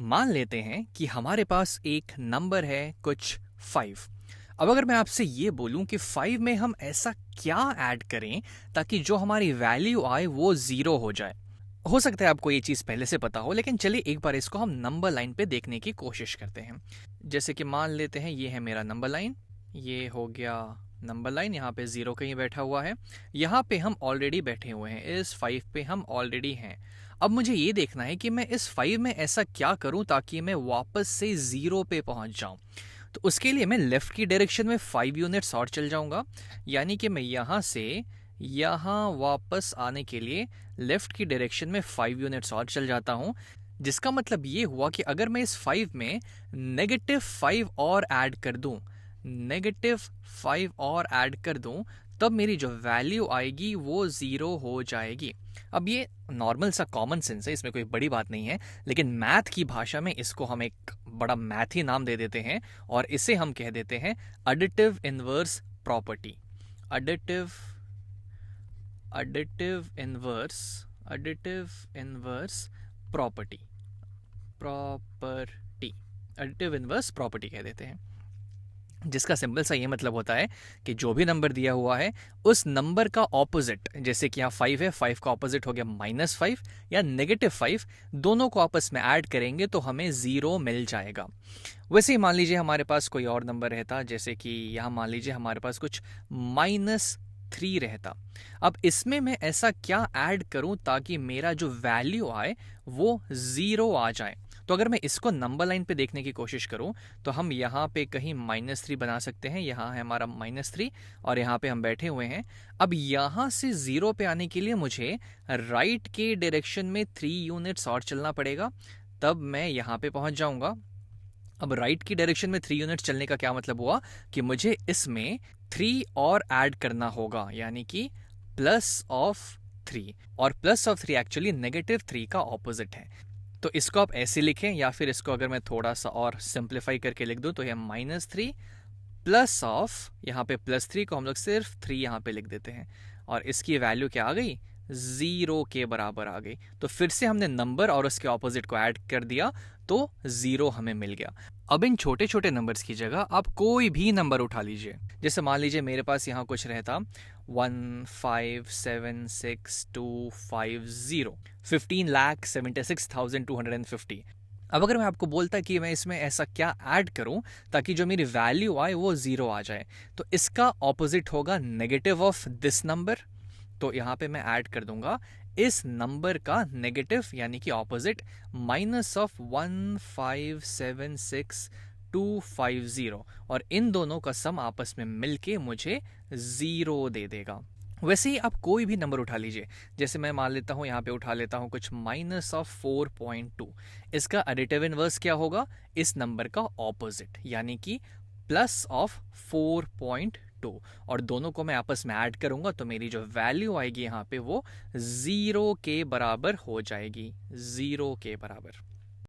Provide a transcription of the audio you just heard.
मान लेते हैं कि हमारे पास एक नंबर है कुछ 5। अब अगर मैं आपसे ये बोलूं कि 5 में हम ऐसा क्या ऐड करें ताकि जो हमारी वैल्यू आए वो ज़ीरो हो जाए। हो सकता है आपको ये चीज़ पहले से पता हो, लेकिन चलिए एक बार इसको हम नंबर लाइन पे देखने की कोशिश करते हैं। जैसे कि मान लेते हैं ये है मेरा नंबर लाइन, ये हो गया नंबर लाइन, यहाँ पे ज़ीरो कहीं बैठा हुआ है, यहाँ पे हम ऑलरेडी बैठे हुए हैं, इस 5 पे हम ऑलरेडी हैं। अब मुझे ये देखना है कि मैं इस 5 में ऐसा क्या करूं ताकि मैं वापस से ज़ीरो पे पहुंच जाऊं। तो उसके लिए मैं लेफ़्ट की डायरेक्शन में 5 यूनिट्स और चल जाऊंगा, यानी कि मैं यहाँ से यहाँ वापस आने के लिए लेफ़्ट की डायरेक्शन में 5 यूनिट्स और चल जाता हूँ। जिसका मतलब ये हुआ कि अगर मैं इस 5 में -5 और ऐड कर दूं, -5 और ऐड कर दूं, तब मेरी जो वैल्यू आएगी वो ज़ीरो हो जाएगी। अब ये नॉर्मल सा कॉमन सेंस है, इसमें कोई बड़ी बात नहीं है, लेकिन मैथ की भाषा में इसको हम एक बड़ा मैथी नाम दे देते हैं और इसे हम कह देते हैं additive inverse property. Additive additive inverse additive inverse property property additive inverse property कह देते हैं, जिसका सिंपल सा ये मतलब होता है कि जो भी नंबर दिया हुआ है उस नंबर का ऑपोजिट, जैसे कि यहाँ 5 है, 5 का ऑपोजिट हो गया -5 या -5, दोनों को आपस में ऐड करेंगे तो हमें ज़ीरो मिल जाएगा। वैसे ही मान लीजिए हमारे पास कोई और नंबर रहता, जैसे कि यहाँ मान लीजिए हमारे पास कुछ -3 रहता। अब इसमें मैं ऐसा क्या ऐड करूं ताकि मेरा जो वैल्यू आए वो ज़ीरो आ जाए। तो अगर मैं इसको नंबर लाइन पे देखने की कोशिश करूं तो हम यहाँ पे कहीं -3 बना सकते हैं, यहाँ है हमारा -3 और यहाँ पे हम बैठे हुए हैं। अब यहाँ से ज़ीरो पे आने के लिए मुझे राइट के डायरेक्शन में 3 यूनिट्स और चलना पड़ेगा, तब मैं यहाँ पे पहुँच जाऊँगा। अब राइट की डायरेक्शन में 3 यूनिट्स चलने का क्या मतलब हुआ कि मुझे इसमें 3 और ऐड करना होगा, यानी कि +3, और +3 एक्चुअली -3 का ऑपोजिट है। तो इसको आप ऐसे लिखें, या फिर इसको अगर मैं थोड़ा सा और सिंप्लीफाई करके लिख दूं तो यह -3 प्लस ऑफ, यहाँ पे +3 को हम लोग सिर्फ 3 यहाँ पे लिख देते हैं और इसकी वैल्यू क्या आ गई, ज़ीरो के बराबर आ गई। तो फिर से हमने नंबर और उसके ऑपोजिट को ऐड कर दिया तो ज़ीरो हमें मिल गया। अब इन छोटे छोटे नंबर्स की जगह आप कोई भी नंबर उठा लीजिए। जैसे मान लीजिए मेरे पास यहाँ कुछ रहता 1576250, 15,76,250। अब अगर मैं आपको बोलता कि मैं इसमें ऐसा क्या ऐड करूं ताकि जो मेरी वैल्यू आए वो ज़ीरो आ जाए, तो इसका ऑपोजिट होगा नेगेटिव ऑफ दिस नंबर। तो यहाँ पे मैं ऐड कर दूंगा इस नंबर का नेगेटिव, यानी कि ऑपोजिट, -1576250, और इन दोनों का सम आपस में मिलके मुझे ज़ीरो दे देगा। वैसे ही आप कोई भी नंबर उठा लीजिए, जैसे मैं मान लेता हूँ यहाँ पे उठा लेता हूँ कुछ -4.2। इसका एडिटिव इनवर्स क्या होगा, इस नंबर का ऑपोजिट, यानी कि +4.2, और दोनों को मैं आपस में ऐड करूंगा तो मेरी जो वैल्यू आएगी यहाँ पे वो ज़ीरो के बराबर हो जाएगी, ज़ीरो के बराबर।